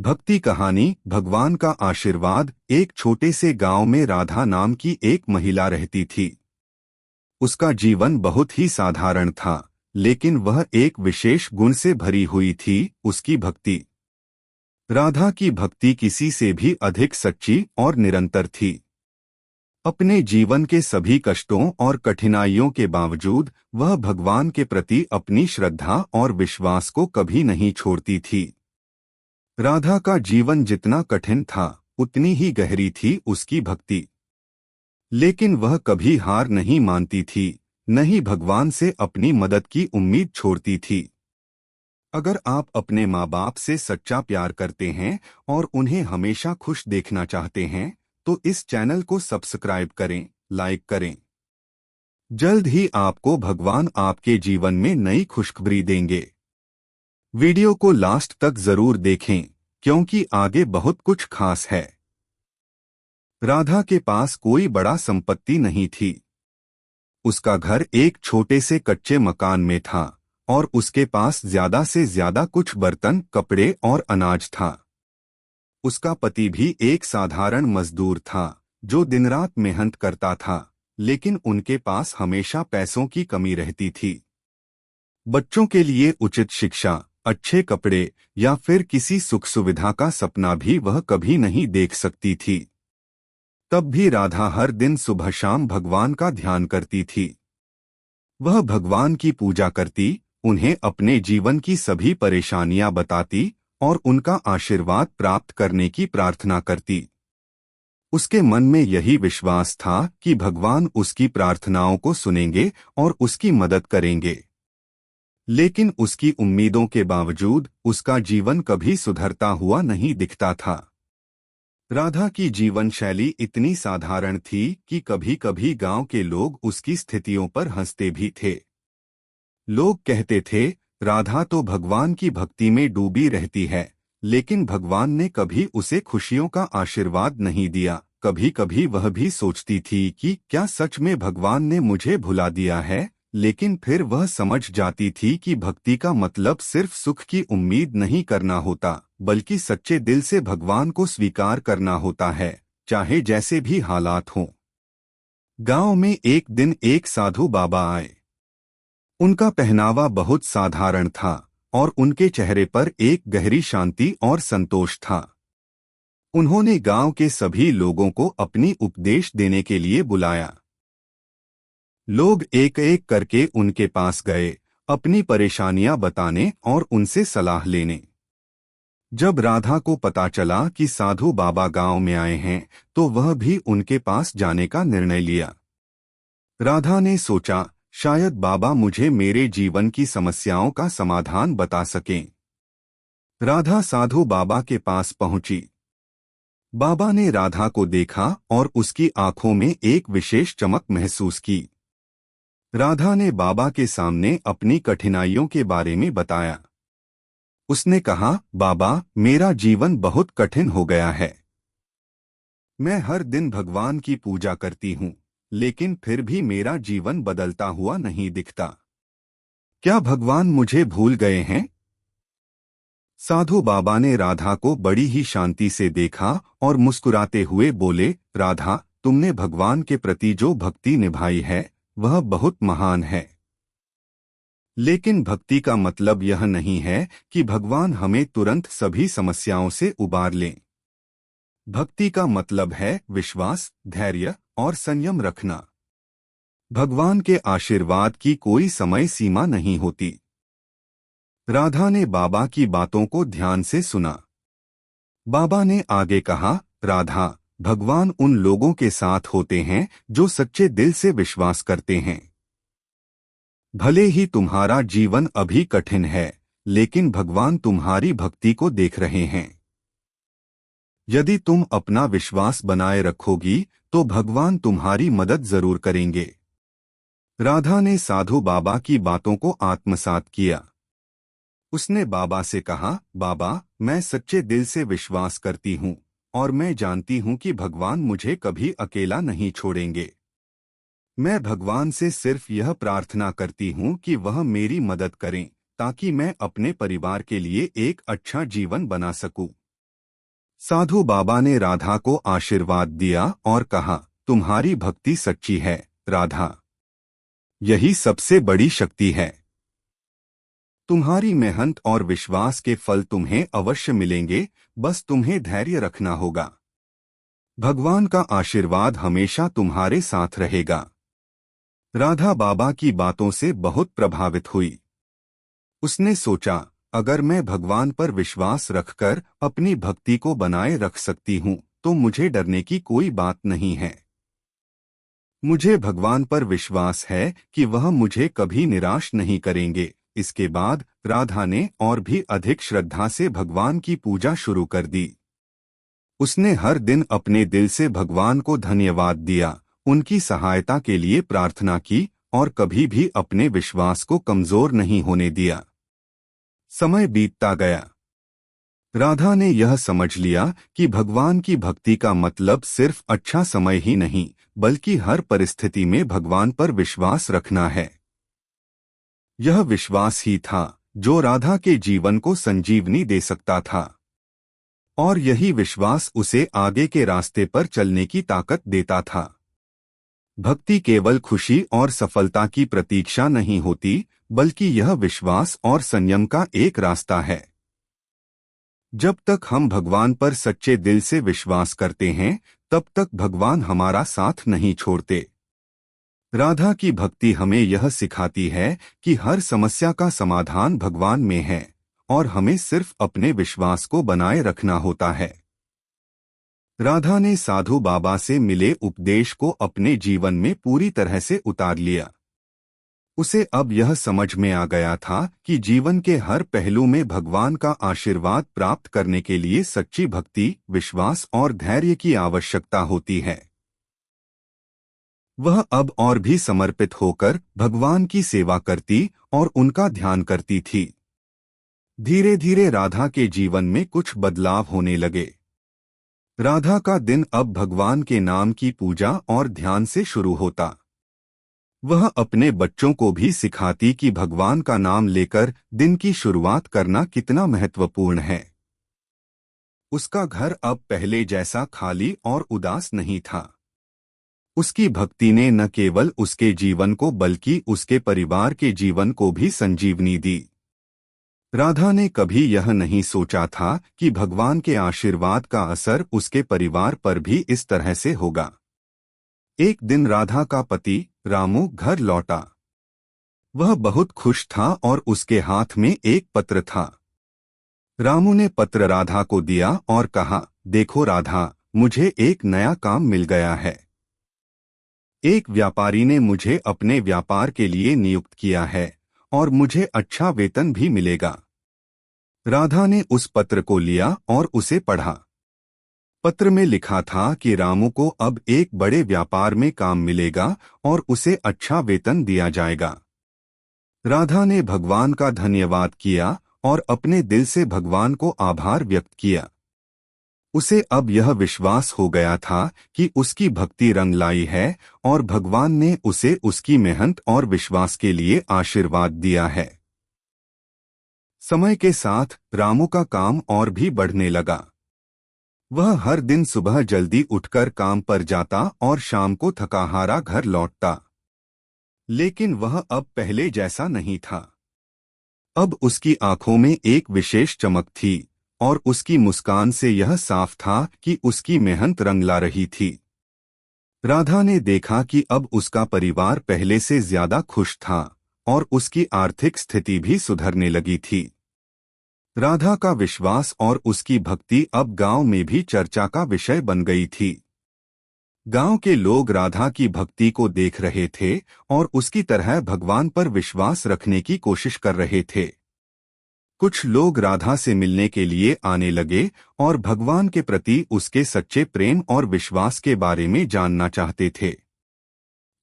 भक्ति कहानी। भगवान का आशीर्वाद। एक छोटे से गांव में राधा नाम की एक महिला रहती थी। उसका जीवन बहुत ही साधारण था, लेकिन वह एक विशेष गुण से भरी हुई थी, उसकी भक्ति। राधा की भक्ति किसी से भी अधिक सच्ची और निरंतर थी। अपने जीवन के सभी कष्टों और कठिनाइयों के बावजूद वह भगवान के प्रति अपनी श्रद्धा और विश्वास को कभी नहीं छोड़ती थी। राधा का जीवन जितना कठिन था, उतनी ही गहरी थी उसकी भक्ति। लेकिन वह कभी हार नहीं मानती थी, न ही भगवान से अपनी मदद की उम्मीद छोड़ती थी। अगर आप अपने माँ बाप से सच्चा प्यार करते हैं और उन्हें हमेशा खुश देखना चाहते हैं, तो इस चैनल को सब्सक्राइब करें, लाइक करें। जल्द ही आपको भगवान आपके जीवन में नई खुशखबरी देंगे। वीडियो को लास्ट तक जरूर देखें, क्योंकि आगे बहुत कुछ खास है। राधा के पास कोई बड़ा संपत्ति नहीं थी। उसका घर एक छोटे से कच्चे मकान में था और उसके पास ज्यादा से ज्यादा कुछ बर्तन, कपड़े और अनाज था। उसका पति भी एक साधारण मजदूर था, जो दिन रात मेहनत करता था, लेकिन उनके पास हमेशा पैसों की कमी रहती थी। बच्चों के लिए उचित शिक्षा, अच्छे कपड़े या फिर किसी सुख सुविधा का सपना भी वह कभी नहीं देख सकती थी। तब भी राधा हर दिन सुबह शाम भगवान का ध्यान करती थी। वह भगवान की पूजा करती, उन्हें अपने जीवन की सभी परेशानियां बताती और उनका आशीर्वाद प्राप्त करने की प्रार्थना करती। उसके मन में यही विश्वास था कि भगवान उसकी प्रार्थनाओं को सुनेंगे और उसकी मदद करेंगे। लेकिन उसकी उम्मीदों के बावजूद उसका जीवन कभी सुधरता हुआ नहीं दिखता था। राधा की जीवन शैली इतनी साधारण थी कि कभी-कभी गांव के लोग उसकी स्थितियों पर हंसते भी थे। लोग कहते थे, राधा तो भगवान की भक्ति में डूबी रहती है, लेकिन भगवान ने कभी उसे खुशियों का आशीर्वाद नहीं दिया। कभी-कभी वह भी सोचती थी कि क्या सच में भगवान ने मुझे भुला दिया है, लेकिन फिर वह समझ जाती थी कि भक्ति का मतलब सिर्फ सुख की उम्मीद नहीं करना होता, बल्कि सच्चे दिल से भगवान को स्वीकार करना होता है, चाहे जैसे भी हालात हों। गांव में एक दिन एक साधु बाबा आए। उनका पहनावा बहुत साधारण था और उनके चेहरे पर एक गहरी शांति और संतोष था। उन्होंने गांव के सभी लोगों को अपनी उपदेश देने के लिए बुलाया। लोग एक एक करके उनके पास गए, अपनी परेशानियां बताने और उनसे सलाह लेने। जब राधा को पता चला कि साधु बाबा गांव में आए हैं, तो वह भी उनके पास जाने का निर्णय लिया। राधा ने सोचा, शायद बाबा मुझे मेरे जीवन की समस्याओं का समाधान बता सकें। राधा साधु बाबा के पास पहुंची। बाबा ने राधा को देखा और उसकी आंखों में एक विशेष चमक महसूस की। राधा ने बाबा के सामने अपनी कठिनाइयों के बारे में बताया। उसने कहा, बाबा, मेरा जीवन बहुत कठिन हो गया है। मैं हर दिन भगवान की पूजा करती हूँ, लेकिन फिर भी मेरा जीवन बदलता हुआ नहीं दिखता। क्या भगवान मुझे भूल गए हैं? साधु बाबा ने राधा को बड़ी ही शांति से देखा और मुस्कुराते हुए बोले, राधा, तुमने भगवान के प्रति जो भक्ति निभाई है, वह बहुत महान है। लेकिन भक्ति का मतलब यह नहीं है कि भगवान हमें तुरंत सभी समस्याओं से उबार लें। भक्ति का मतलब है विश्वास, धैर्य और संयम रखना। भगवान के आशीर्वाद की कोई समय सीमा नहीं होती। राधा ने बाबा की बातों को ध्यान से सुना। बाबा ने आगे कहा, राधा, भगवान उन लोगों के साथ होते हैं जो सच्चे दिल से विश्वास करते हैं। भले ही तुम्हारा जीवन अभी कठिन है, लेकिन भगवान तुम्हारी भक्ति को देख रहे हैं। यदि तुम अपना विश्वास बनाए रखोगी, तो भगवान तुम्हारी मदद जरूर करेंगे। राधा ने साधु बाबा की बातों को आत्मसात किया। उसने बाबा से कहा, बाबा, मैं सच्चे दिल से विश्वास करती हूँ और मैं जानती हूँ कि भगवान मुझे कभी अकेला नहीं छोड़ेंगे। मैं भगवान से सिर्फ यह प्रार्थना करती हूँ कि वह मेरी मदद करें, ताकि मैं अपने परिवार के लिए एक अच्छा जीवन बना सकूं। साधु बाबा ने राधा को आशीर्वाद दिया और कहा, तुम्हारी भक्ति सच्ची है राधा, यही सबसे बड़ी शक्ति है। तुम्हारी मेहनत और विश्वास के फल तुम्हें अवश्य मिलेंगे, बस तुम्हें धैर्य रखना होगा। भगवान का आशीर्वाद हमेशा तुम्हारे साथ रहेगा। राधा बाबा की बातों से बहुत प्रभावित हुई। उसने सोचा, अगर मैं भगवान पर विश्वास रखकर अपनी भक्ति को बनाए रख सकती हूँ तो मुझे डरने की कोई बात नहीं है। मुझे भगवान पर विश्वास है कि वह मुझे कभी निराश नहीं करेंगे। इसके बाद राधा ने और भी अधिक श्रद्धा से भगवान की पूजा शुरू कर दी। उसने हर दिन अपने दिल से भगवान को धन्यवाद दिया, उनकी सहायता के लिए प्रार्थना की और कभी भी अपने विश्वास को कमजोर नहीं होने दिया। समय बीतता गया। राधा ने यह समझ लिया कि भगवान की भक्ति का मतलब सिर्फ अच्छा समय ही नहीं, बल्कि हर परिस्थिति में भगवान पर विश्वास रखना है। यह विश्वास ही था जो राधा के जीवन को संजीवनी दे सकता था, और यही विश्वास उसे आगे के रास्ते पर चलने की ताकत देता था। भक्ति केवल खुशी और सफलता की प्रतीक्षा नहीं होती, बल्कि यह विश्वास और संयम का एक रास्ता है। जब तक हम भगवान पर सच्चे दिल से विश्वास करते हैं, तब तक भगवान हमारा साथ नहीं छोड़ते। राधा की भक्ति हमें यह सिखाती है कि हर समस्या का समाधान भगवान में है और हमें सिर्फ अपने विश्वास को बनाए रखना होता है। राधा ने साधु बाबा से मिले उपदेश को अपने जीवन में पूरी तरह से उतार लिया। उसे अब यह समझ में आ गया था कि जीवन के हर पहलू में भगवान का आशीर्वाद प्राप्त करने के लिए सच्ची भक्ति, विश्वास और धैर्य की आवश्यकता होती है। वह अब और भी समर्पित होकर भगवान की सेवा करती और उनका ध्यान करती थी। धीरे धीरे राधा के जीवन में कुछ बदलाव होने लगे। राधा का दिन अब भगवान के नाम की पूजा और ध्यान से शुरू होता। वह अपने बच्चों को भी सिखाती कि भगवान का नाम लेकर दिन की शुरुआत करना कितना महत्वपूर्ण है। उसका घर अब पहले जैसा खाली और उदास नहीं था। उसकी भक्ति ने न केवल उसके जीवन को बल्कि उसके परिवार के जीवन को भी संजीवनी दी। राधा ने कभी यह नहीं सोचा था कि भगवान के आशीर्वाद का असर उसके परिवार पर भी इस तरह से होगा। एक दिन राधा का पति रामू घर लौटा। वह बहुत खुश था और उसके हाथ में एक पत्र था। रामू ने पत्र राधा को दिया और कहा, देखो राधा, मुझे एक नया काम मिल गया है। एक व्यापारी ने मुझे अपने व्यापार के लिए नियुक्त किया है और मुझे अच्छा वेतन भी मिलेगा। राधा ने उस पत्र को लिया और उसे पढ़ा। पत्र में लिखा था कि रामू को अब एक बड़े व्यापार में काम मिलेगा और उसे अच्छा वेतन दिया जाएगा। राधा ने भगवान का धन्यवाद किया और अपने दिल से भगवान को आभार व्यक्त किया। उसे अब यह विश्वास हो गया था कि उसकी भक्ति रंग लाई है और भगवान ने उसे उसकी मेहनत और विश्वास के लिए आशीर्वाद दिया है। समय के साथ रामू का काम और भी बढ़ने लगा। वह हर दिन सुबह जल्दी उठकर काम पर जाता और शाम को थकाहारा घर लौटता। लेकिन वह अब पहले जैसा नहीं था। अब उसकी आंखों में एक विशेष चमक थी और उसकी मुस्कान से यह साफ था कि उसकी मेहनत रंग ला रही थी। राधा ने देखा कि अब उसका परिवार पहले से ज्यादा खुश था और उसकी आर्थिक स्थिति भी सुधरने लगी थी। राधा का विश्वास और उसकी भक्ति अब गांव में भी चर्चा का विषय बन गई थी। गांव के लोग राधा की भक्ति को देख रहे थे और उसकी तरह भगवान पर विश्वास रखने की कोशिश कर रहे थे। कुछ लोग राधा से मिलने के लिए आने लगे और भगवान के प्रति उसके सच्चे प्रेम और विश्वास के बारे में जानना चाहते थे।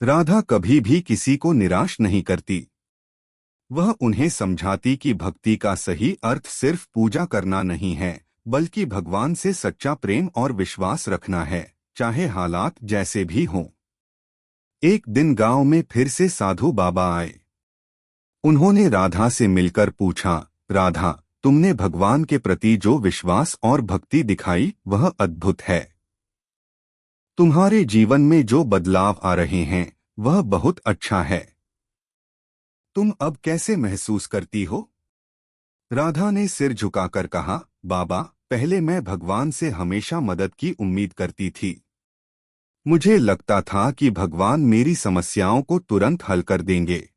राधा कभी भी किसी को निराश नहीं करती। वह उन्हें समझाती कि भक्ति का सही अर्थ सिर्फ पूजा करना नहीं है, बल्कि भगवान से सच्चा प्रेम और विश्वास रखना है, चाहे हालात जैसे भी हों। एक दिन गांव में फिर से साधु बाबा आए। उन्होंने राधा से मिलकर पूछा, राधा, तुमने भगवान के प्रति जो विश्वास और भक्ति दिखाई वह अद्भुत है। तुम्हारे जीवन में जो बदलाव आ रहे हैं वह बहुत अच्छा है। तुम अब कैसे महसूस करती हो? राधा ने सिर झुकाकर कहा, बाबा, पहले मैं भगवान से हमेशा मदद की उम्मीद करती थी। मुझे लगता था कि भगवान मेरी समस्याओं को तुरंत हल कर देंगे।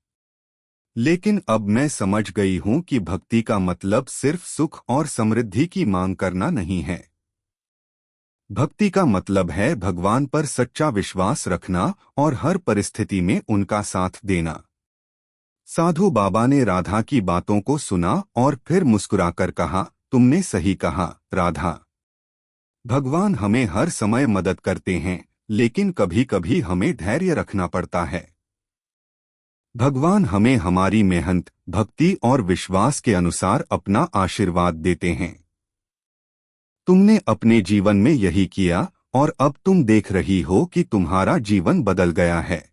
लेकिन अब मैं समझ गई हूं कि भक्ति का मतलब सिर्फ सुख और समृद्धि की मांग करना नहीं है। भक्ति का मतलब है भगवान पर सच्चा विश्वास रखना और हर परिस्थिति में उनका साथ देना। साधु बाबा ने राधा की बातों को सुना और फिर मुस्कुराकर कहा, तुमने सही कहा, राधा। भगवान हमें हर समय मदद करते हैं, लेकिन कभी कभी हमें धैर्य रखना पड़ता है। भगवान हमें हमारी मेहनत, भक्ति और विश्वास के अनुसार अपना आशीर्वाद देते हैं। तुमने अपने जीवन में यही किया और अब तुम देख रही हो कि तुम्हारा जीवन बदल गया है।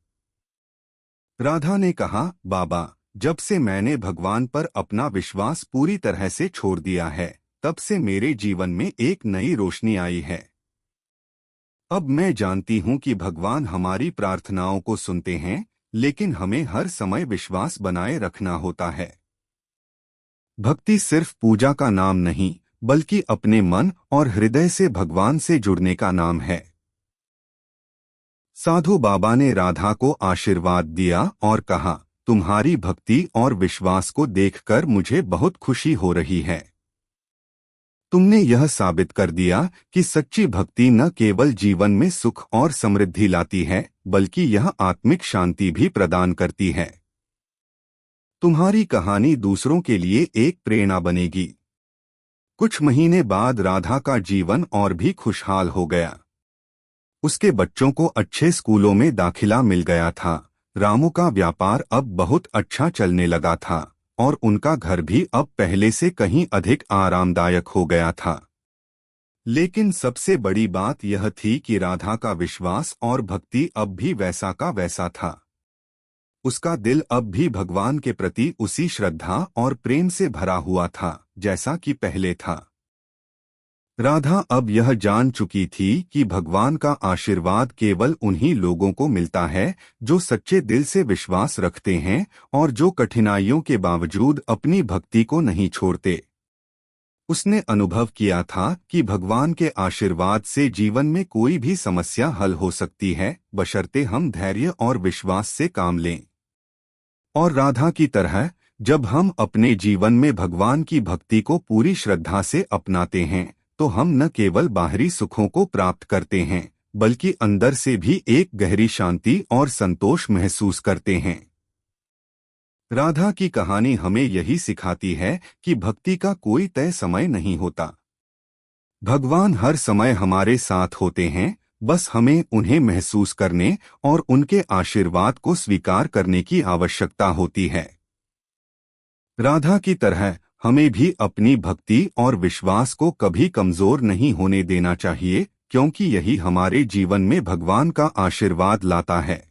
राधा ने कहा, बाबा, जब से मैंने भगवान पर अपना विश्वास पूरी तरह से छोड़ दिया है, तब से मेरे जीवन में एक नई रोशनी आई है। अब मैं जानती हूं कि भगवान हमारी प्रार्थनाओं को सुनते हैं, लेकिन हमें हर समय विश्वास बनाए रखना होता है। भक्ति सिर्फ पूजा का नाम नहीं, बल्कि अपने मन और हृदय से भगवान से जुड़ने का नाम है। साधु बाबा ने राधा को आशीर्वाद दिया और कहा, तुम्हारी भक्ति और विश्वास को देखकर मुझे बहुत खुशी हो रही है। तुमने यह साबित कर दिया कि सच्ची भक्ति न केवल जीवन में सुख और समृद्धि लाती है, बल्कि यह आत्मिक शांति भी प्रदान करती है। तुम्हारी कहानी दूसरों के लिए एक प्रेरणा बनेगी। कुछ महीने बाद राधा का जीवन और भी खुशहाल हो गया। उसके बच्चों को अच्छे स्कूलों में दाखिला मिल गया था। रामू का व्यापार अब बहुत अच्छा चलने लगा था और उनका घर भी अब पहले से कहीं अधिक आरामदायक हो गया था। लेकिन सबसे बड़ी बात यह थी कि राधा का विश्वास और भक्ति अब भी वैसा का वैसा था। उसका दिल अब भी भगवान के प्रति उसी श्रद्धा और प्रेम से भरा हुआ था जैसा कि पहले था। राधा अब यह जान चुकी थी कि भगवान का आशीर्वाद केवल उन्हीं लोगों को मिलता है जो सच्चे दिल से विश्वास रखते हैं और जो कठिनाइयों के बावजूद अपनी भक्ति को नहीं छोड़ते। उसने अनुभव किया था कि भगवान के आशीर्वाद से जीवन में कोई भी समस्या हल हो सकती है, बशर्ते हम धैर्य और विश्वास से काम लें। और राधा की तरह जब हम अपने जीवन में भगवान की भक्ति को पूरी श्रद्धा से अपनाते हैं, तो हम न केवल बाहरी सुखों को प्राप्त करते हैं, बल्कि अंदर से भी एक गहरी शांति और संतोष महसूस करते हैं। राधा की कहानी हमें यही सिखाती है कि भक्ति का कोई तय समय नहीं होता। भगवान हर समय हमारे साथ होते हैं, बस हमें उन्हें महसूस करने और उनके आशीर्वाद को स्वीकार करने की आवश्यकता होती है। राधा की तरह हमें भी अपनी भक्ति और विश्वास को कभी कमजोर नहीं होने देना चाहिए, क्योंकि यही हमारे जीवन में भगवान का आशीर्वाद लाता है।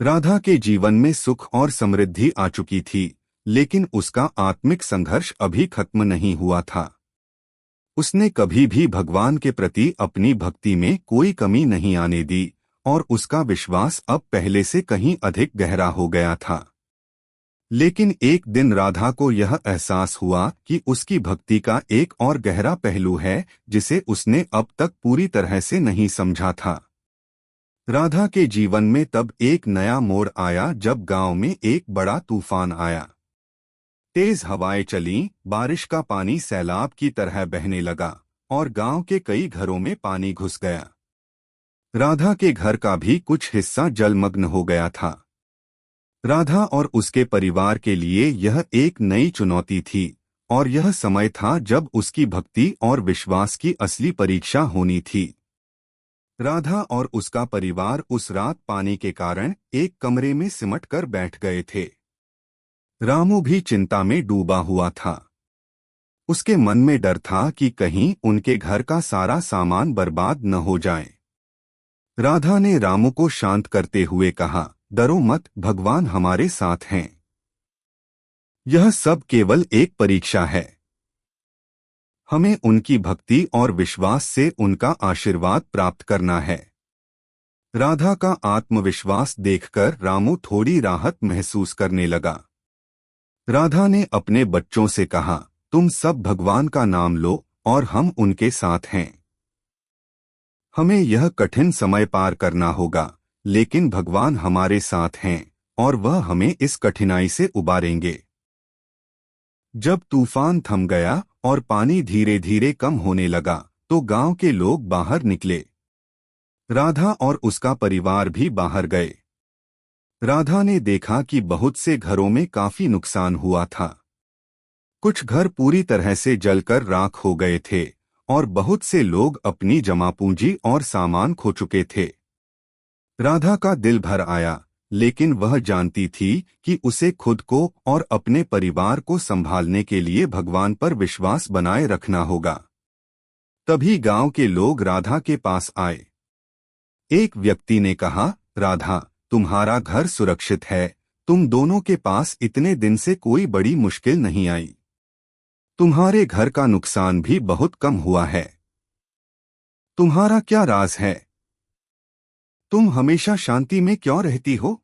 राधा के जीवन में सुख और समृद्धि आ चुकी थी, लेकिन उसका आत्मिक संघर्ष अभी खत्म नहीं हुआ था। उसने कभी भी भगवान के प्रति अपनी भक्ति में कोई कमी नहीं आने दी और उसका विश्वास अब पहले से कहीं अधिक गहरा हो गया था। लेकिन एक दिन राधा को यह एहसास हुआ कि उसकी भक्ति का एक और गहरा पहलू है जिसे उसने अब तक पूरी तरह से नहीं समझा था। राधा के जीवन में तब एक नया मोड़ आया जब गांव में एक बड़ा तूफान आया। तेज हवाएं चलीं, बारिश का पानी सैलाब की तरह बहने लगा और गांव के कई घरों में पानी घुस गया। राधा के घर का भी कुछ हिस्सा जलमग्न हो गया था। राधा और उसके परिवार के लिए यह एक नई चुनौती थी और यह समय था जब उसकी भक्ति और विश्वास की असली परीक्षा होनी थी। राधा और उसका परिवार उस रात पानी के कारण एक कमरे में सिमट कर बैठ गए थे। रामू भी चिंता में डूबा हुआ था। उसके मन में डर था कि कहीं उनके घर का सारा सामान बर्बाद न हो जाए। राधा ने रामू को शांत करते हुए कहा, डरो मत, भगवान हमारे साथ हैं। यह सब केवल एक परीक्षा है। हमें उनकी भक्ति और विश्वास से उनका आशीर्वाद प्राप्त करना है। राधा का आत्मविश्वास देखकर रामू थोड़ी राहत महसूस करने लगा। राधा ने अपने बच्चों से कहा, तुम सब भगवान का नाम लो और हम उनके साथ हैं। हमें यह कठिन समय पार करना होगा, लेकिन भगवान हमारे साथ हैं और वह हमें इस कठिनाई से उबारेंगे। जब तूफान थम गया और पानी धीरे धीरे कम होने लगा तो गांव के लोग बाहर निकले। राधा और उसका परिवार भी बाहर गए। राधा ने देखा कि बहुत से घरों में काफी नुकसान हुआ था। कुछ घर पूरी तरह से जलकर राख हो गए थे और बहुत से लोग अपनी जमा पूंजी और सामान खो चुके थे। राधा का दिल भर आया, लेकिन वह जानती थी कि उसे खुद को और अपने परिवार को संभालने के लिए भगवान पर विश्वास बनाए रखना होगा। तभी गांव के लोग राधा के पास आए। एक व्यक्ति ने कहा, राधा, तुम्हारा घर सुरक्षित है, तुम दोनों के पास इतने दिन से कोई बड़ी मुश्किल नहीं आई। तुम्हारे घर का नुकसान भी बहुत कम हुआ है। तुम्हारा क्या राज है? तुम हमेशा शांति में क्यों रहती हो?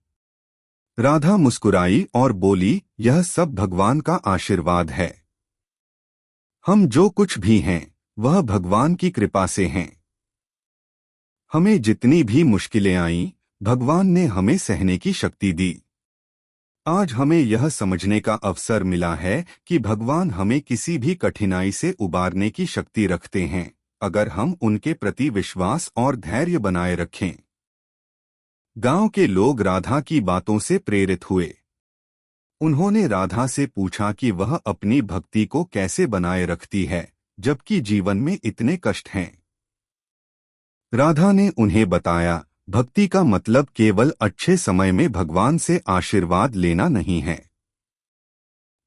राधा मुस्कुराई और बोली, यह सब भगवान का आशीर्वाद है। हम जो कुछ भी हैं वह भगवान की कृपा से हैं। हमें जितनी भी मुश्किलें आईं, भगवान ने हमें सहने की शक्ति दी। आज हमें यह समझने का अवसर मिला है कि भगवान हमें किसी भी कठिनाई से उबारने की शक्ति रखते हैं, अगर हम उनके प्रति विश्वास और धैर्य बनाए रखें। गांव के लोग राधा की बातों से प्रेरित हुए। उन्होंने राधा से पूछा कि वह अपनी भक्ति को कैसे बनाए रखती है, जबकि जीवन में इतने कष्ट हैं। राधा ने उन्हें बताया, भक्ति का मतलब केवल अच्छे समय में भगवान से आशीर्वाद लेना नहीं है।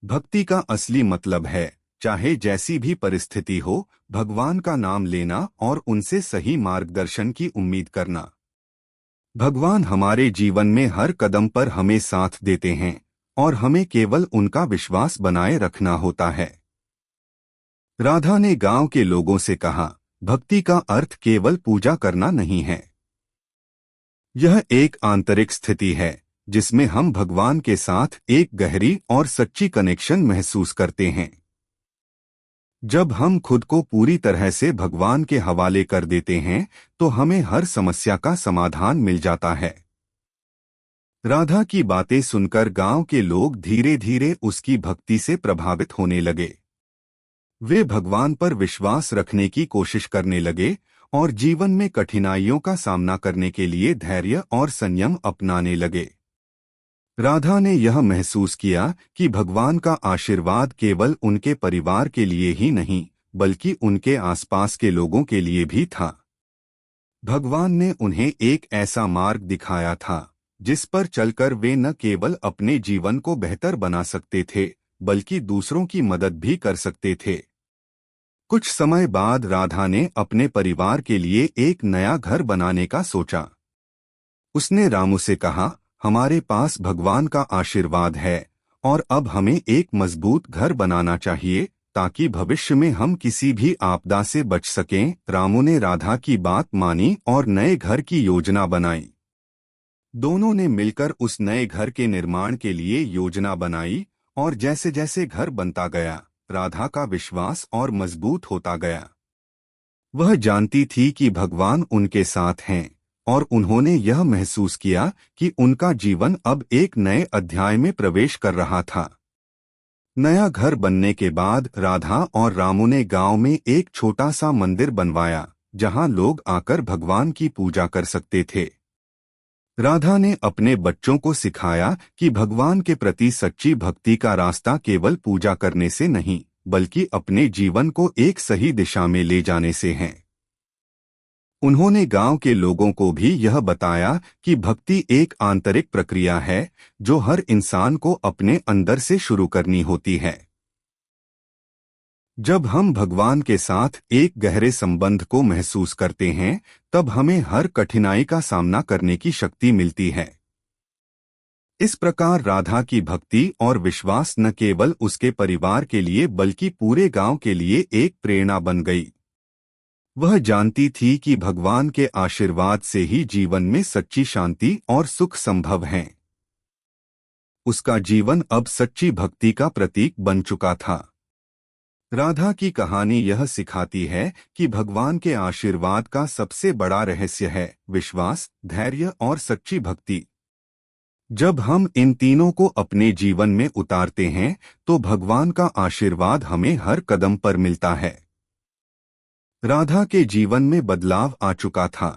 भक्ति का असली मतलब है, चाहे जैसी भी परिस्थिति हो, भगवान का नाम लेना और उनसे सही मार्गदर्शन की उम्मीद करना। भगवान हमारे जीवन में हर कदम पर हमें साथ देते हैं और हमें केवल उनका विश्वास बनाए रखना होता है। राधा ने गांव के लोगों से कहा, भक्ति का अर्थ केवल पूजा करना नहीं है। यह एक आंतरिक स्थिति है जिसमें हम भगवान के साथ एक गहरी और सच्ची कनेक्शन महसूस करते हैं। जब हम खुद को पूरी तरह से भगवान के हवाले कर देते हैं तो हमें हर समस्या का समाधान मिल जाता है। राधा की बातें सुनकर गांव के लोग धीरे धीरे उसकी भक्ति से प्रभावित होने लगे। वे भगवान पर विश्वास रखने की कोशिश करने लगे और जीवन में कठिनाइयों का सामना करने के लिए धैर्य और संयम अपनाने लगे। राधा ने यह महसूस किया कि भगवान का आशीर्वाद केवल उनके परिवार के लिए ही नहीं, बल्कि उनके आसपास के लोगों के लिए भी था। भगवान ने उन्हें एक ऐसा मार्ग दिखाया था जिस पर चलकर वे न केवल अपने जीवन को बेहतर बना सकते थे, बल्कि दूसरों की मदद भी कर सकते थे। कुछ समय बाद राधा ने अपने परिवार के लिए एक नया घर बनाने का सोचा। उसने रामू से कहा, हमारे पास भगवान का आशीर्वाद है और अब हमें एक मजबूत घर बनाना चाहिए ताकि भविष्य में हम किसी भी आपदा से बच सकें। रामू ने राधा की बात मानी और नए घर की योजना बनाई। दोनों ने मिलकर उस नए घर के निर्माण के लिए योजना बनाई और जैसे जैसे घर बनता गया, राधा का विश्वास और मजबूत होता गया। वह जानती थी कि भगवान उनके साथ हैं और उन्होंने यह महसूस किया कि उनका जीवन अब एक नए अध्याय में प्रवेश कर रहा था। नया घर बनने के बाद राधा और रामू ने गांव में एक छोटा सा मंदिर बनवाया जहां लोग आकर भगवान की पूजा कर सकते थे। राधा ने अपने बच्चों को सिखाया कि भगवान के प्रति सच्ची भक्ति का रास्ता केवल पूजा करने से नहीं, बल्कि अपने जीवन को एक सही दिशा में ले जाने से है। उन्होंने गांव के लोगों को भी यह बताया कि भक्ति एक आंतरिक प्रक्रिया है जो हर इंसान को अपने अंदर से शुरू करनी होती है। जब हम भगवान के साथ एक गहरे संबंध को महसूस करते हैं, तब हमें हर कठिनाई का सामना करने की शक्ति मिलती है। इस प्रकार राधा की भक्ति और विश्वास न केवल उसके परिवार के लिए बल्कि पूरे गांव के लिए एक प्रेरणा बन गई। वह जानती थी कि भगवान के आशीर्वाद से ही जीवन में सच्ची शांति और सुख संभव है। उसका जीवन अब सच्ची भक्ति का प्रतीक बन चुका था। राधा की कहानी यह सिखाती है कि भगवान के आशीर्वाद का सबसे बड़ा रहस्य है विश्वास, धैर्य और सच्ची भक्ति। जब हम इन तीनों को अपने जीवन में उतारते हैं तो भगवान का आशीर्वाद हमें हर कदम पर मिलता है। राधा के जीवन में बदलाव आ चुका था।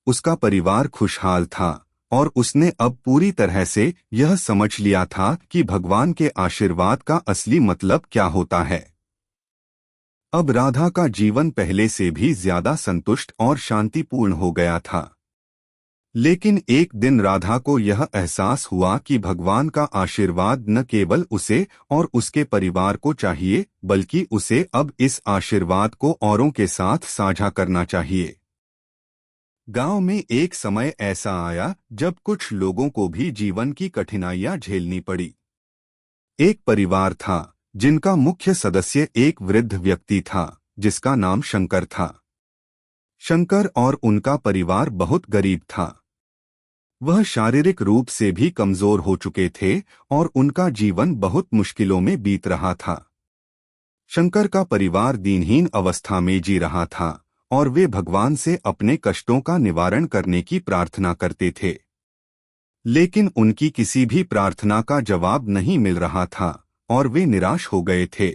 उसका परिवार खुशहाल था और उसने अब पूरी तरह से यह समझ लिया था कि भगवान के आशीर्वाद का असली मतलब क्या होता है। अब राधा का जीवन पहले से भी ज्यादा संतुष्ट और शांतिपूर्ण हो गया था। लेकिन एक दिन राधा को यह एहसास हुआ कि भगवान का आशीर्वाद न केवल उसे और उसके परिवार को चाहिए बल्कि उसे अब इस आशीर्वाद को औरों के साथ साझा करना चाहिए। गांव में एक समय ऐसा आया जब कुछ लोगों को भी जीवन की कठिनाइयां झेलनी पड़ी। एक परिवार था जिनका मुख्य सदस्य एक वृद्ध व्यक्ति था जिसका नाम शंकर था। शंकर और उनका परिवार बहुत गरीब था। वह शारीरिक रूप से भी कमजोर हो चुके थे और उनका जीवन बहुत मुश्किलों में बीत रहा था। शंकर का परिवार दीनहीन अवस्था में जी रहा था और वे भगवान से अपने कष्टों का निवारण करने की प्रार्थना करते थे। लेकिन उनकी किसी भी प्रार्थना का जवाब नहीं मिल रहा था और वे निराश हो गए थे।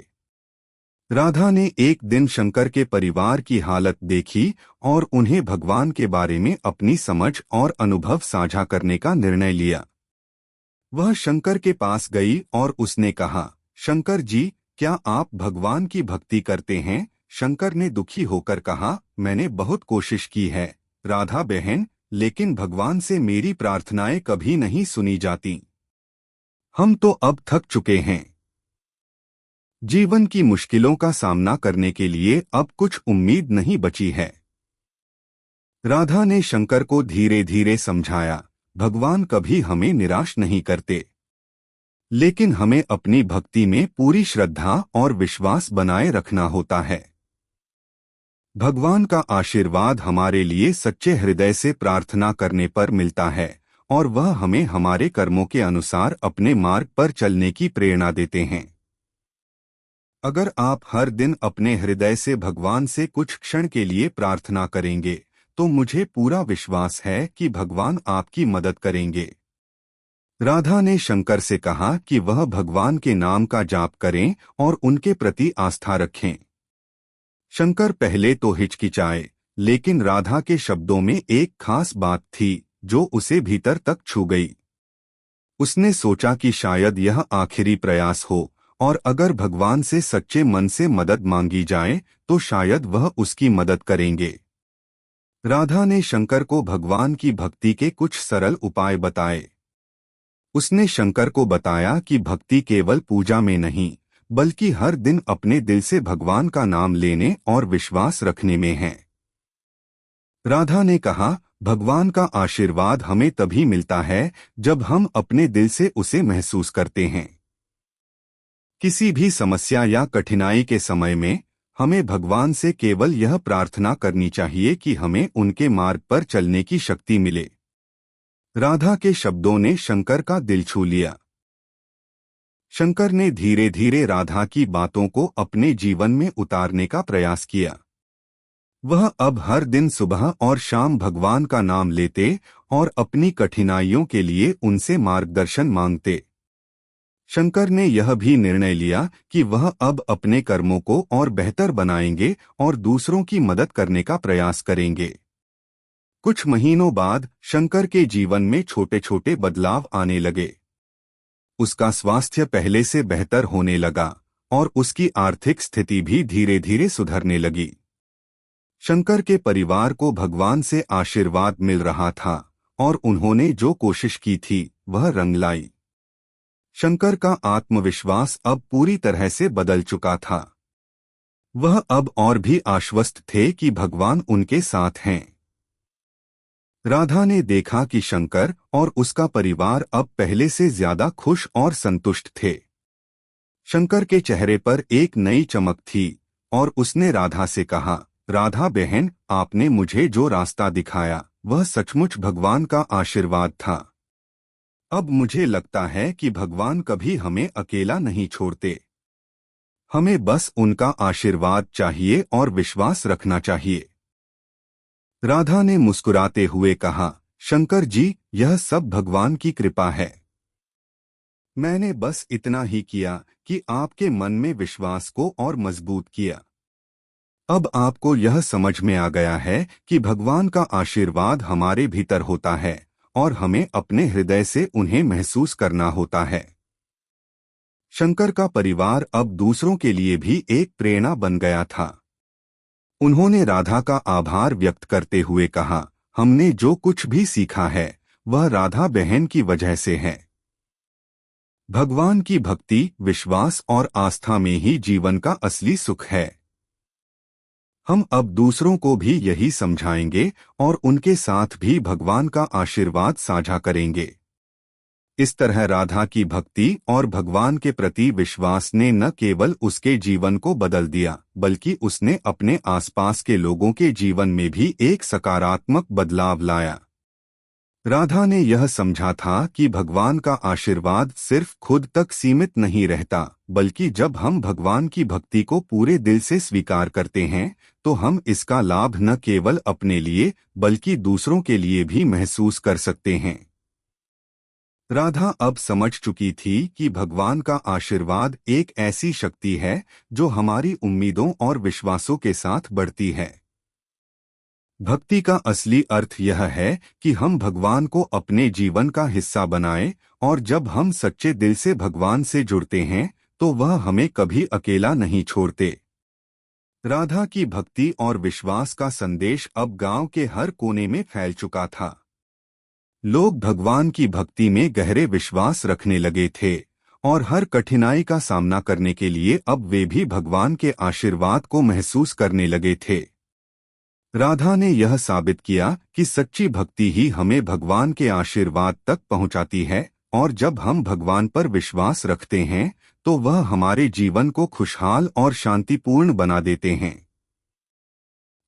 राधा ने एक दिन शंकर के परिवार की हालत देखी और उन्हें भगवान के बारे में अपनी समझ और अनुभव साझा करने का निर्णय लिया। वह शंकर के पास गई और उसने कहा, शंकर जी, क्या आप भगवान की भक्ति करते हैं? शंकर ने दुखी होकर कहा, मैंने बहुत कोशिश की है राधा बहन, लेकिन भगवान से मेरी प्रार्थनाएं कभी नहीं सुनी जाती। हम तो अब थक चुके हैं। जीवन की मुश्किलों का सामना करने के लिए अब कुछ उम्मीद नहीं बची है। राधा ने शंकर को धीरे धीरे समझाया, भगवान कभी हमें निराश नहीं करते, लेकिन हमें अपनी भक्ति में पूरी श्रद्धा और विश्वास बनाए रखना होता है। भगवान का आशीर्वाद हमारे लिए सच्चे हृदय से प्रार्थना करने पर मिलता है और वह हमें हमारे कर्मों के अनुसार अपने मार्ग पर चलने की प्रेरणा देते हैं। अगर आप हर दिन अपने हृदय से भगवान से कुछ क्षण के लिए प्रार्थना करेंगे तो मुझे पूरा विश्वास है कि भगवान आपकी मदद करेंगे। राधा ने शंकर से कहा कि वह भगवान के नाम का जाप करें और उनके प्रति आस्था रखें। शंकर पहले तो हिचकिचाए, लेकिन राधा के शब्दों में एक खास बात थी जो उसे भीतर तक छू गई। उसने सोचा कि शायद यह आखिरी प्रयास हो और अगर भगवान से सच्चे मन से मदद मांगी जाए तो शायद वह उसकी मदद करेंगे। राधा ने शंकर को भगवान की भक्ति के कुछ सरल उपाय बताए। उसने शंकर को बताया कि भक्ति केवल पूजा में नहीं बल्कि हर दिन अपने दिल से भगवान का नाम लेने और विश्वास रखने में है। राधा ने कहा, भगवान का आशीर्वाद हमें तभी मिलता है जब हम अपने दिल से उसे महसूस करते हैं। किसी भी समस्या या कठिनाई के समय में हमें भगवान से केवल यह प्रार्थना करनी चाहिए कि हमें उनके मार्ग पर चलने की शक्ति मिले। राधा के शब्दों ने शंकर का दिल छू लिया। शंकर ने धीरे धीरे राधा की बातों को अपने जीवन में उतारने का प्रयास किया। वह अब हर दिन सुबह और शाम भगवान का नाम लेते और अपनी कठिनाइयों के लिए उनसे मार्गदर्शन मांगते। शंकर ने यह भी निर्णय लिया कि वह अब अपने कर्मों को और बेहतर बनाएंगे और दूसरों की मदद करने का प्रयास करेंगे। कुछ महीनों बाद शंकर के जीवन में छोटे छोटे बदलाव आने लगे। उसका स्वास्थ्य पहले से बेहतर होने लगा और उसकी आर्थिक स्थिति भी धीरे धीरे सुधरने लगी। शंकर के परिवार को भगवान से आशीर्वाद मिल रहा था और उन्होंने जो कोशिश की थी वह रंग लाई। शंकर का आत्मविश्वास अब पूरी तरह से बदल चुका था। वह अब और भी आश्वस्त थे कि भगवान उनके साथ हैं। राधा ने देखा कि शंकर और उसका परिवार अब पहले से ज्यादा खुश और संतुष्ट थे। शंकर के चेहरे पर एक नई चमक थी और उसने राधा से कहा, राधा बहन, आपने मुझे जो रास्ता दिखाया वह सचमुच भगवान का आशीर्वाद था। अब मुझे लगता है कि भगवान कभी हमें अकेला नहीं छोड़ते। हमें बस उनका आशीर्वाद चाहिए और विश्वास रखना चाहिए। राधा ने मुस्कुराते हुए कहा, शंकर जी, यह सब भगवान की कृपा है। मैंने बस इतना ही किया कि आपके मन में विश्वास को और मजबूत किया। अब आपको यह समझ में आ गया है कि भगवान का आशीर्वाद हमारे भीतर होता है और हमें अपने हृदय से उन्हें महसूस करना होता है। शंकर का परिवार अब दूसरों के लिए भी एक प्रेरणा बन गया था। उन्होंने राधा का आभार व्यक्त करते हुए कहा, हमने जो कुछ भी सीखा है वह राधा बहन की वजह से है। भगवान की भक्ति, विश्वास और आस्था में ही जीवन का असली सुख है। हम अब दूसरों को भी यही समझाएंगे और उनके साथ भी भगवान का आशीर्वाद साझा करेंगे। इस तरह राधा की भक्ति और भगवान के प्रति विश्वास ने न केवल उसके जीवन को बदल दिया, बल्कि उसने अपने आसपास के लोगों के जीवन में भी एक सकारात्मक बदलाव लाया। राधा ने यह समझा था कि भगवान का आशीर्वाद सिर्फ खुद तक सीमित नहीं रहता, बल्कि जब हम भगवान की भक्ति को पूरे दिल से स्वीकार करते हैं तो हम इसका लाभ न केवल अपने लिए बल्कि दूसरों के लिए भी महसूस कर सकते हैं। राधा अब समझ चुकी थी कि भगवान का आशीर्वाद एक ऐसी शक्ति है जो हमारी उम्मीदों और विश्वासों के साथ बढ़ती है। भक्ति का असली अर्थ यह है कि हम भगवान को अपने जीवन का हिस्सा बनाएं, और जब हम सच्चे दिल से भगवान से जुड़ते हैं तो वह हमें कभी अकेला नहीं छोड़ते। राधा की भक्ति और विश्वास का संदेश अब गांव के हर कोने में फैल चुका था। लोग भगवान की भक्ति में गहरे विश्वास रखने लगे थे और हर कठिनाई का सामना करने के लिए अब वे भी भगवान के आशीर्वाद को महसूस करने लगे थे। राधा ने यह साबित किया कि सच्ची भक्ति ही हमें भगवान के आशीर्वाद तक पहुंचाती है, और जब हम भगवान पर विश्वास रखते हैं तो वह हमारे जीवन को खुशहाल और शांतिपूर्ण बना देते हैं।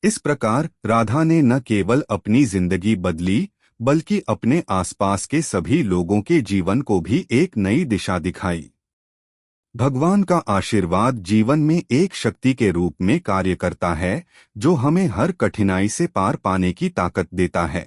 इस प्रकार राधा ने न केवल अपनी जिंदगी बदली, बल्कि अपने आसपास के सभी लोगों के जीवन को भी एक नई दिशा दिखाई। भगवान का आशीर्वाद जीवन में एक शक्ति के रूप में कार्य करता है जो हमें हर कठिनाई से पार पाने की ताकत देता है।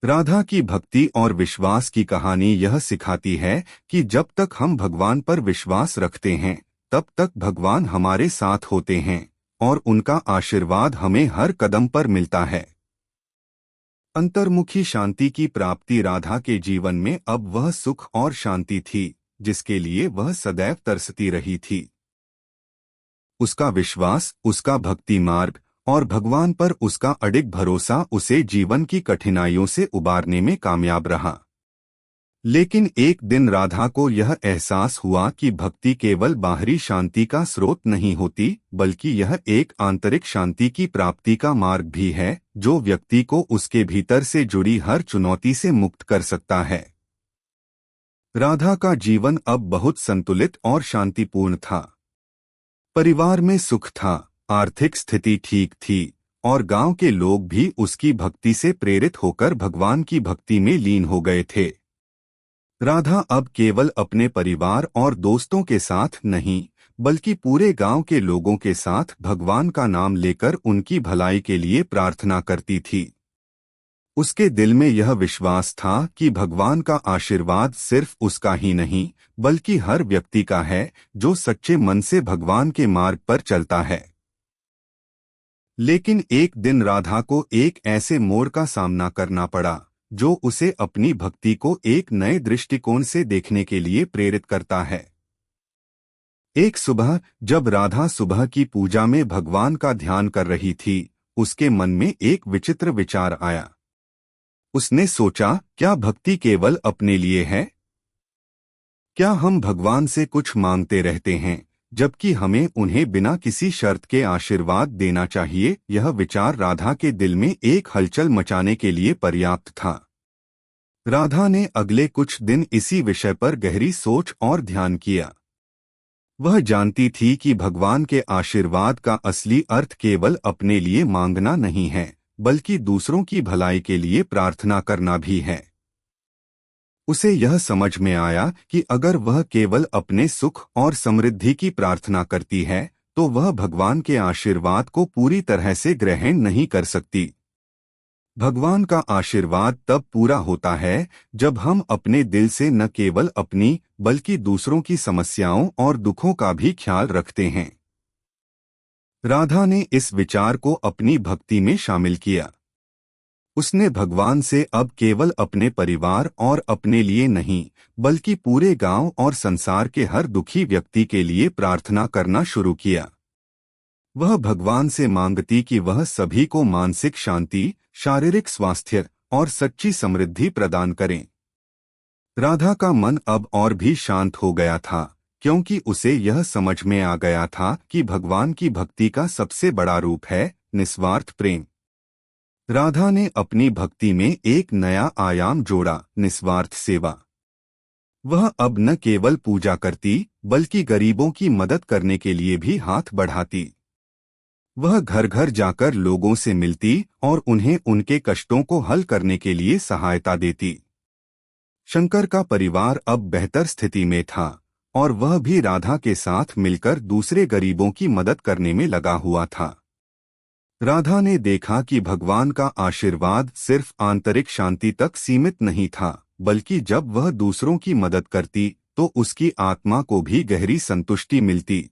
राधा की भक्ति और विश्वास की कहानी यह सिखाती है कि जब तक हम भगवान पर विश्वास रखते हैं तब तक भगवान हमारे साथ होते हैं और उनका आशीर्वाद हमें हर कदम पर मिलता है। अंतर्मुखी शांति की प्राप्ति राधा के जीवन में अब वह सुख और शांति थी जिसके लिए वह सदैव तरसती रही थी। उसका विश्वास, उसका भक्ति मार्ग और भगवान पर उसका अडिग भरोसा उसे जीवन की कठिनाइयों से उबारने में कामयाब रहा। लेकिन एक दिन राधा को यह एहसास हुआ कि भक्ति केवल बाहरी शांति का स्रोत नहीं होती, बल्कि यह एक आंतरिक शांति की प्राप्ति का मार्ग भी है जो व्यक्ति को उसके भीतर से जुड़ी हर चुनौती से मुक्त कर सकता है। राधा का जीवन अब बहुत संतुलित और शांतिपूर्ण था। परिवार में सुख था, आर्थिक स्थिति ठीक थी और गांव के लोग भी उसकी भक्ति से प्रेरित होकर भगवान की भक्ति में लीन हो गए थे। राधा अब केवल अपने परिवार और दोस्तों के साथ नहीं, बल्कि पूरे गांव के लोगों के साथ भगवान का नाम लेकर उनकी भलाई के लिए प्रार्थना करती थी। उसके दिल में यह विश्वास था कि भगवान का आशीर्वाद सिर्फ उसका ही नहीं, बल्कि हर व्यक्ति का है जो सच्चे मन से भगवान के मार्ग पर चलता है। लेकिन एक दिन राधा को एक ऐसे मोड़ का सामना करना पड़ा जो उसे अपनी भक्ति को एक नए दृष्टिकोण से देखने के लिए प्रेरित करता है। एक सुबह जब राधा सुबह की पूजा में भगवान का ध्यान कर रही थी, उसके मन में एक विचित्र विचार आया। उसने सोचा, क्या भक्ति केवल अपने लिए है? क्या हम भगवान से कुछ मांगते रहते हैं जबकि हमें उन्हें बिना किसी शर्त के आशीर्वाद देना चाहिए। यह विचार राधा के दिल में एक हलचल मचाने के लिए पर्याप्त था। राधा ने अगले कुछ दिन इसी विषय पर गहरी सोच और ध्यान किया। वह जानती थी कि भगवान के आशीर्वाद का असली अर्थ केवल अपने लिए मांगना नहीं है, बल्कि दूसरों की भलाई के लिए प्रार्थना करना भी है। उसे यह समझ में आया कि अगर वह केवल अपने सुख और समृद्धि की प्रार्थना करती है, तो वह भगवान के आशीर्वाद को पूरी तरह से ग्रहण नहीं कर सकती। भगवान का आशीर्वाद तब पूरा होता है जब हम अपने दिल से न केवल अपनी बल्कि दूसरों की समस्याओं और दुखों का भी ख्याल रखते हैं। राधा ने इस विचार को अपनी भक्ति में शामिल किया। उसने भगवान से अब केवल अपने परिवार और अपने लिए नहीं, बल्कि पूरे गांव और संसार के हर दुखी व्यक्ति के लिए प्रार्थना करना शुरू किया। वह भगवान से मांगती कि वह सभी को मानसिक शांति, शारीरिक स्वास्थ्य और सच्ची समृद्धि प्रदान करें। राधा का मन अब और भी शांत हो गया था, क्योंकि उसे यह समझ में आ गया था कि भगवान की भक्ति का सबसे बड़ा रूप है निस्वार्थ प्रेम। राधा ने अपनी भक्ति में एक नया आयाम जोड़ा, निस्वार्थ सेवा। वह अब न केवल पूजा करती, बल्कि गरीबों की मदद करने के लिए भी हाथ बढ़ाती। वह घर घर जाकर लोगों से मिलती और उन्हें उनके कष्टों को हल करने के लिए सहायता देती। शंकर का परिवार अब बेहतर स्थिति में था और वह भी राधा के साथ मिलकर दूसरे गरीबों की मदद करने में लगा हुआ था। राधा ने देखा कि भगवान का आशीर्वाद सिर्फ आंतरिक शांति तक सीमित नहीं था, बल्कि जब वह दूसरों की मदद करती तो उसकी आत्मा को भी गहरी संतुष्टि मिलती।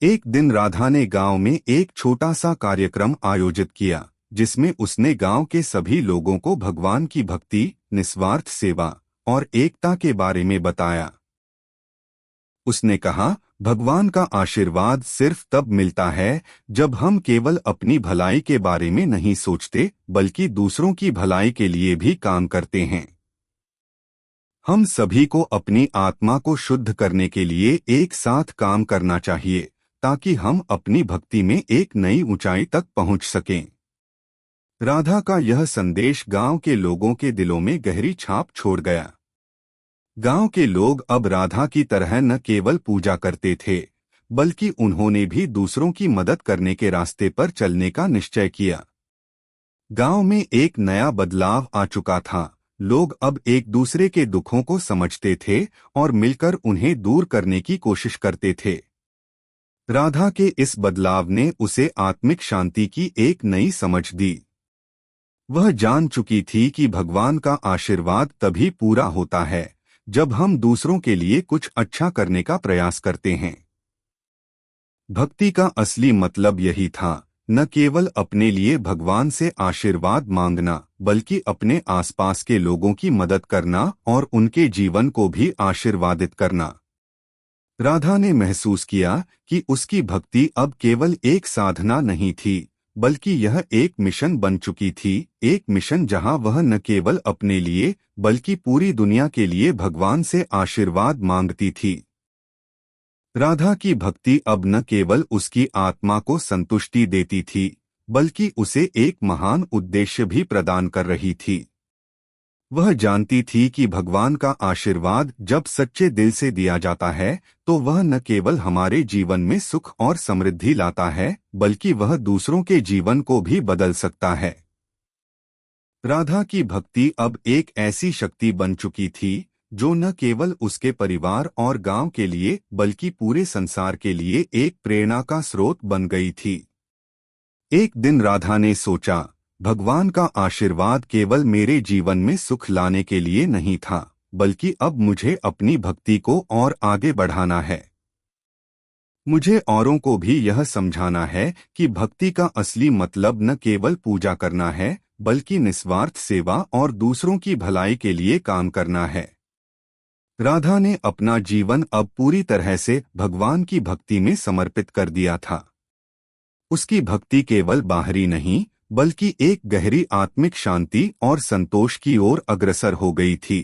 एक दिन राधा ने गांव में एक छोटा सा कार्यक्रम आयोजित किया, जिसमें उसने गांव के सभी लोगों को भगवान की भक्ति, निस्वार्थ सेवा और एकता के बारे में बताया। उसने कहा, भगवान का आशीर्वाद सिर्फ तब मिलता है जब हम केवल अपनी भलाई के बारे में नहीं सोचते, बल्कि दूसरों की भलाई के लिए भी काम करते हैं। हम सभी को अपनी आत्मा को शुद्ध करने के लिए एक साथ काम करना चाहिए, ताकि हम अपनी भक्ति में एक नई ऊंचाई तक पहुंच सकें। राधा का यह संदेश गांव के लोगों के दिलों में गहरी छाप छोड़ गया। गांव के लोग अब राधा की तरह न केवल पूजा करते थे, बल्कि उन्होंने भी दूसरों की मदद करने के रास्ते पर चलने का निश्चय किया। गांव में एक नया बदलाव आ चुका था। लोग अब एक दूसरे के दुखों को समझते थे और मिलकर उन्हें दूर करने की कोशिश करते थे। राधा के इस बदलाव ने उसे आत्मिक शांति की एक नई समझ दी। वह जान चुकी थी कि भगवान का आशीर्वाद तभी पूरा होता है जब हम दूसरों के लिए कुछ अच्छा करने का प्रयास करते हैं। भक्ति का असली मतलब यही था, न केवल अपने लिए भगवान से आशीर्वाद मांगना, बल्कि अपने आसपास के लोगों की मदद करना और उनके जीवन को भी आशीर्वादित करना। राधा ने महसूस किया कि उसकी भक्ति अब केवल एक साधना नहीं थी, बल्कि यह एक मिशन बन चुकी थी, एक मिशन जहां वह न केवल अपने लिए बल्कि पूरी दुनिया के लिए भगवान से आशीर्वाद मांगती थी। राधा की भक्ति अब न केवल उसकी आत्मा को संतुष्टि देती थी, बल्कि उसे एक महान उद्देश्य भी प्रदान कर रही थी। वह जानती थी कि भगवान का आशीर्वाद जब सच्चे दिल से दिया जाता है, तो वह न केवल हमारे जीवन में सुख और समृद्धि लाता है, बल्कि वह दूसरों के जीवन को भी बदल सकता है। राधा की भक्ति अब एक ऐसी शक्ति बन चुकी थी जो न केवल उसके परिवार और गांव के लिए बल्कि पूरे संसार के लिए एक प्रेरणा का स्रोत बन गई थी। एक दिन राधा ने सोचा, भगवान का आशीर्वाद केवल मेरे जीवन में सुख लाने के लिए नहीं था, बल्कि अब मुझे अपनी भक्ति को और आगे बढ़ाना है। मुझे औरों को भी यह समझाना है कि भक्ति का असली मतलब न केवल पूजा करना है, बल्कि निस्वार्थ सेवा और दूसरों की भलाई के लिए काम करना है। राधा ने अपना जीवन अब पूरी तरह से भगवान की भक्ति में समर्पित कर दिया था। उसकी भक्ति केवल बाहरी नहीं, बल्कि एक गहरी आत्मिक शांति और संतोष की ओर अग्रसर हो गई थी।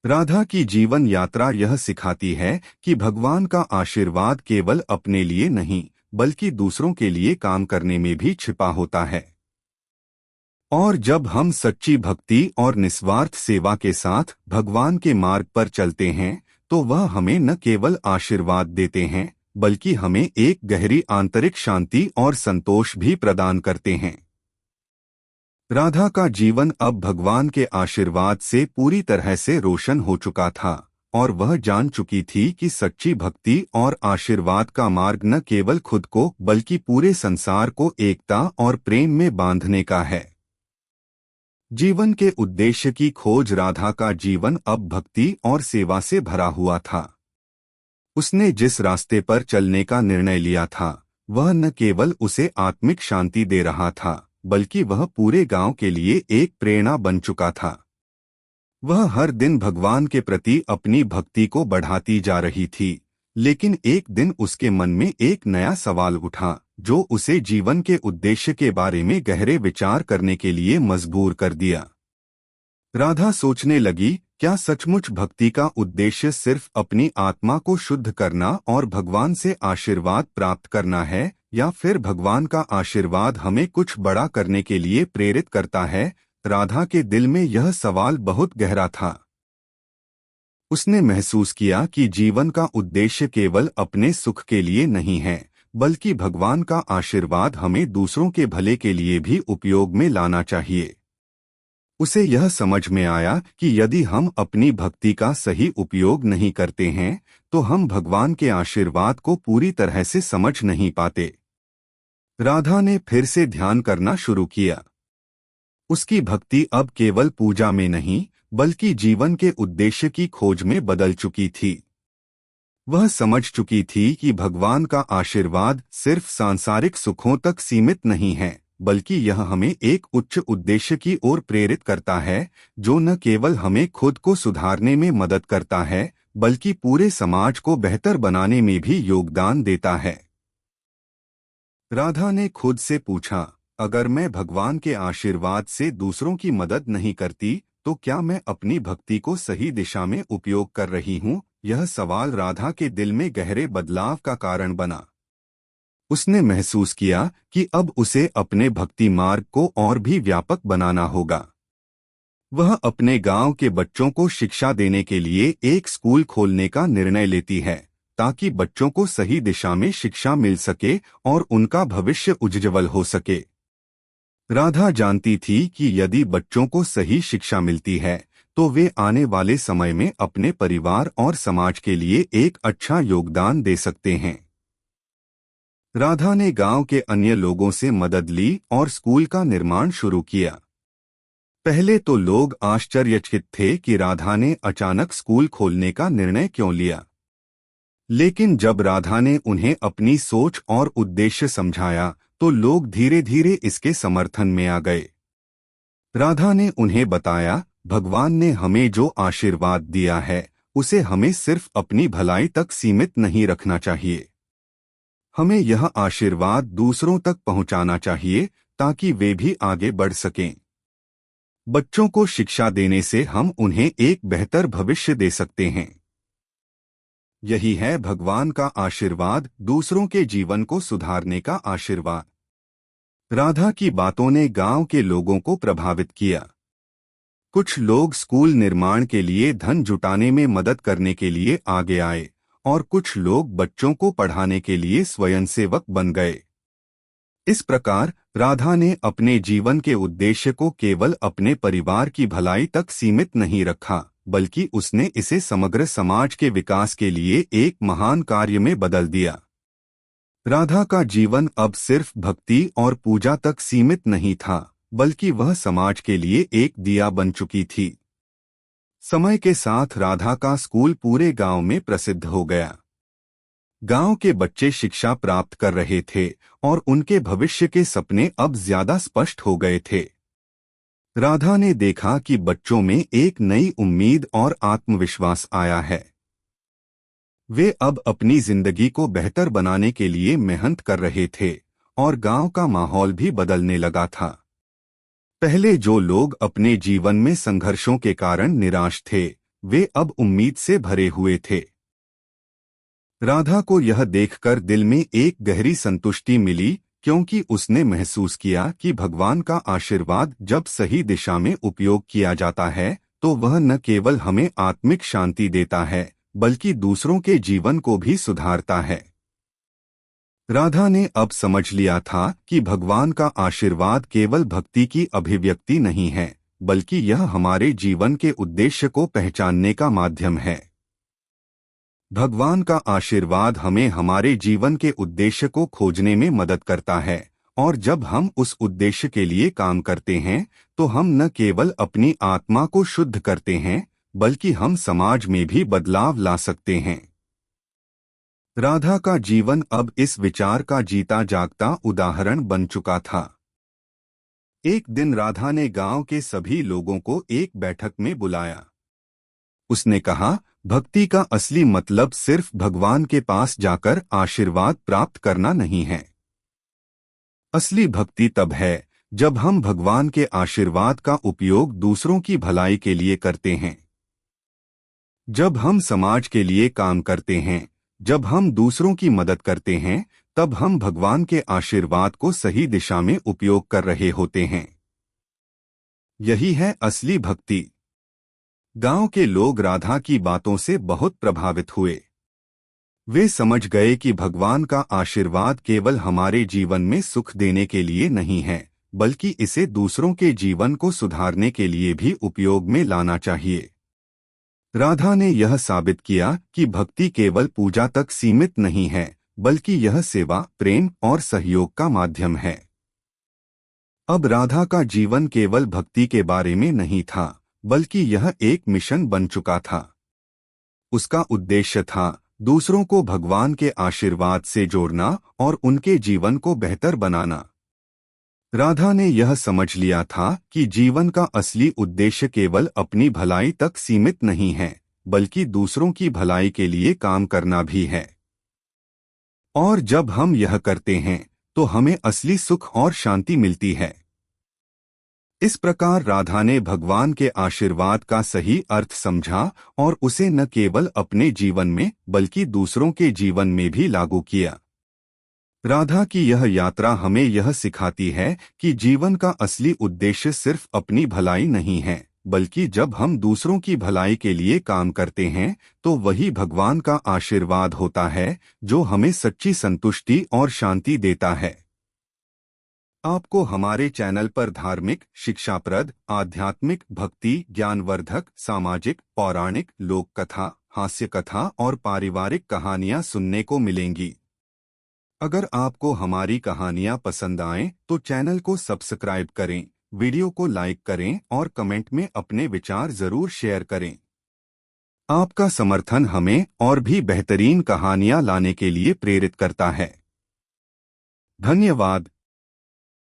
राधा की जीवन यात्रा यह सिखाती है कि भगवान का आशीर्वाद केवल अपने लिए नहीं बल्कि दूसरों के लिए काम करने में भी छिपा होता है। और जब हम सच्ची भक्ति और निस्वार्थ सेवा के साथ भगवान के मार्ग पर चलते हैं तो वह हमें न केवल आशीर्वाद देते हैं बल्कि हमें एक गहरी आंतरिक शांति और संतोष भी प्रदान करते हैं। राधा का जीवन अब भगवान के आशीर्वाद से पूरी तरह से रोशन हो चुका था और वह जान चुकी थी कि सच्ची भक्ति और आशीर्वाद का मार्ग न केवल खुद को बल्कि पूरे संसार को एकता और प्रेम में बांधने का है। जीवन के उद्देश्य की खोज। राधा का जीवन अब भक्ति और सेवा से भरा हुआ था। उसने जिस रास्ते पर चलने का निर्णय लिया था वह न केवल उसे आत्मिक शांति दे रहा था बल्कि वह पूरे गांव के लिए एक प्रेरणा बन चुका था। वह हर दिन भगवान के प्रति अपनी भक्ति को बढ़ाती जा रही थी, लेकिन एक दिन उसके मन में एक नया सवाल उठा जो उसे जीवन के उद्देश्य के बारे में गहरे विचार करने के लिए मजबूर कर दिया। राधा सोचने लगी, क्या सचमुच भक्ति का उद्देश्य सिर्फ अपनी आत्मा को शुद्ध करना और भगवान से आशीर्वाद प्राप्त करना है, या फिर भगवान का आशीर्वाद हमें कुछ बड़ा करने के लिए प्रेरित करता है? राधा के दिल में यह सवाल बहुत गहरा था। उसने महसूस किया कि जीवन का उद्देश्य केवल अपने सुख के लिए नहीं है बल्कि भगवान का आशीर्वाद हमें दूसरों के भले के लिए भी उपयोग में लाना चाहिए। उसे यह समझ में आया कि यदि हम अपनी भक्ति का सही उपयोग नहीं करते हैं तो हम भगवान के आशीर्वाद को पूरी तरह से समझ नहीं पाते। राधा ने फिर से ध्यान करना शुरू किया। उसकी भक्ति अब केवल पूजा में नहीं बल्कि जीवन के उद्देश्य की खोज में बदल चुकी थी। वह समझ चुकी थी कि भगवान का आशीर्वाद सिर्फ सांसारिक सुखों तक सीमित नहीं है बल्कि यह हमें एक उच्च उद्देश्य की ओर प्रेरित करता है जो न केवल हमें खुद को सुधारने में मदद करता है बल्कि पूरे समाज को बेहतर बनाने में भी योगदान देता है। राधा ने खुद से पूछा, अगर मैं भगवान के आशीर्वाद से दूसरों की मदद नहीं करती तो क्या मैं अपनी भक्ति को सही दिशा में उपयोग कर रही हूँ? यह सवाल राधा के दिल में गहरे बदलाव का कारण बना। उसने महसूस किया कि अब उसे अपने भक्ति मार्ग को और भी व्यापक बनाना होगा। वह अपने गांव के बच्चों को शिक्षा देने के लिए एक स्कूल खोलने का निर्णय लेती है ताकि बच्चों को सही दिशा में शिक्षा मिल सके और उनका भविष्य उज्ज्वल हो सके। राधा जानती थी कि यदि बच्चों को सही शिक्षा मिलती है तो वे आने वाले समय में अपने परिवार और समाज के लिए एक अच्छा योगदान दे सकते हैं। राधा ने गांव के अन्य लोगों से मदद ली और स्कूल का निर्माण शुरू किया। पहले तो लोग आश्चर्यचकित थे कि राधा ने अचानक स्कूल खोलने का निर्णय क्यों लिया, लेकिन जब राधा ने उन्हें अपनी सोच और उद्देश्य समझाया तो लोग धीरे धीरे इसके समर्थन में आ गए। राधा ने उन्हें बताया, भगवान ने हमें जो आशीर्वाद दिया है उसे हमें सिर्फ अपनी भलाई तक सीमित नहीं रखना चाहिए। हमें यह आशीर्वाद दूसरों तक पहुंचाना चाहिए ताकि वे भी आगे बढ़ सकें। बच्चों को शिक्षा देने से हम उन्हें एक बेहतर भविष्य दे सकते हैं। यही है भगवान का आशीर्वाद, दूसरों के जीवन को सुधारने का आशीर्वाद। राधा की बातों ने गांव के लोगों को प्रभावित किया। कुछ लोग स्कूल निर्माण के लिए धन जुटाने में मदद करने के लिए आगे आए और कुछ लोग बच्चों को पढ़ाने के लिए स्वयंसेवक बन गए। इस प्रकार राधा ने अपने जीवन के उद्देश्य को केवल अपने परिवार की भलाई तक सीमित नहीं रखा बल्कि उसने इसे समग्र समाज के विकास के लिए एक महान कार्य में बदल दिया। राधा का जीवन अब सिर्फ भक्ति और पूजा तक सीमित नहीं था बल्कि वह समाज के लिए एक दिया बन चुकी थी। समय के साथ राधा का स्कूल पूरे गांव में प्रसिद्ध हो गया। गांव के बच्चे शिक्षा प्राप्त कर रहे थे और उनके भविष्य के सपने अब ज्यादा स्पष्ट हो गए थे। राधा ने देखा कि बच्चों में एक नई उम्मीद और आत्मविश्वास आया है। वे अब अपनी जिंदगी को बेहतर बनाने के लिए मेहनत कर रहे थे और गांव का माहौल भी बदलने लगा था। पहले जो लोग अपने जीवन में संघर्षों के कारण निराश थे, वे अब उम्मीद से भरे हुए थे। राधा को यह देखकर दिल में एक गहरी संतुष्टि मिली, क्योंकि उसने महसूस किया कि भगवान का आशीर्वाद जब सही दिशा में उपयोग किया जाता है तो वह न केवल हमें आत्मिक शांति देता है बल्कि दूसरों के जीवन को भी सुधारता है। राधा ने अब समझ लिया था कि भगवान का आशीर्वाद केवल भक्ति की अभिव्यक्ति नहीं है, बल्कि यह हमारे जीवन के उद्देश्य को पहचानने का माध्यम है। भगवान का आशीर्वाद हमें हमारे जीवन के उद्देश्य को खोजने में मदद करता है, और जब हम उस उद्देश्य के लिए काम करते हैं तो हम न केवल अपनी आत्मा को शुद्ध करते हैं बल्कि हम समाज में भी बदलाव ला सकते हैं। राधा का जीवन अब इस विचार का जीता जागता उदाहरण बन चुका था। एक दिन राधा ने गांव के सभी लोगों को एक बैठक में बुलाया। उसने कहा, भक्ति का असली मतलब सिर्फ भगवान के पास जाकर आशीर्वाद प्राप्त करना नहीं है। असली भक्ति तब है जब हम भगवान के आशीर्वाद का उपयोग दूसरों की भलाई के लिए करते हैं। जब हम समाज के लिए काम करते हैं, जब हम दूसरों की मदद करते हैं, तब हम भगवान के आशीर्वाद को सही दिशा में उपयोग कर रहे होते हैं। यही है असली भक्ति। गांव के लोग राधा की बातों से बहुत प्रभावित हुए। वे समझ गए कि भगवान का आशीर्वाद केवल हमारे जीवन में सुख देने के लिए नहीं है, बल्कि इसे दूसरों के जीवन को सुधारने के लिए भी उपयोग में लाना चाहिए। राधा ने यह साबित किया कि भक्ति केवल पूजा तक सीमित नहीं है, बल्कि यह सेवा, प्रेम और सहयोग का माध्यम है। अब राधा का जीवन केवल भक्ति के बारे में नहीं था, बल्कि यह एक मिशन बन चुका था। उसका उद्देश्य था दूसरों को भगवान के आशीर्वाद से जोड़ना और उनके जीवन को बेहतर बनाना। राधा ने यह समझ लिया था कि जीवन का असली उद्देश्य केवल अपनी भलाई तक सीमित नहीं है, बल्कि दूसरों की भलाई के लिए काम करना भी है। और जब हम यह करते हैं तो हमें असली सुख और शांति मिलती है। इस प्रकार राधा ने भगवान के आशीर्वाद का सही अर्थ समझा और उसे न केवल अपने जीवन में बल्कि दूसरों के जीवन में भी लागू किया। राधा की यह यात्रा हमें यह सिखाती है कि जीवन का असली उद्देश्य सिर्फ अपनी भलाई नहीं है, बल्कि जब हम दूसरों की भलाई के लिए काम करते हैं तो वही भगवान का आशीर्वाद होता है जो हमें सच्ची संतुष्टि और शांति देता है। आपको हमारे चैनल पर धार्मिक, शिक्षाप्रद, आध्यात्मिक, भक्ति, ज्ञानवर्धक, सामाजिक, पौराणिक, लोक कथा, हास्य कथा और पारिवारिक कहानियाँ सुनने को मिलेंगी। अगर आपको हमारी कहानियाँ पसंद आएं तो चैनल को सब्सक्राइब करें, वीडियो को लाइक करें और कमेंट में अपने विचार जरूर शेयर करें। आपका समर्थन हमें और भी बेहतरीन कहानियाँ लाने के लिए प्रेरित करता है। धन्यवाद।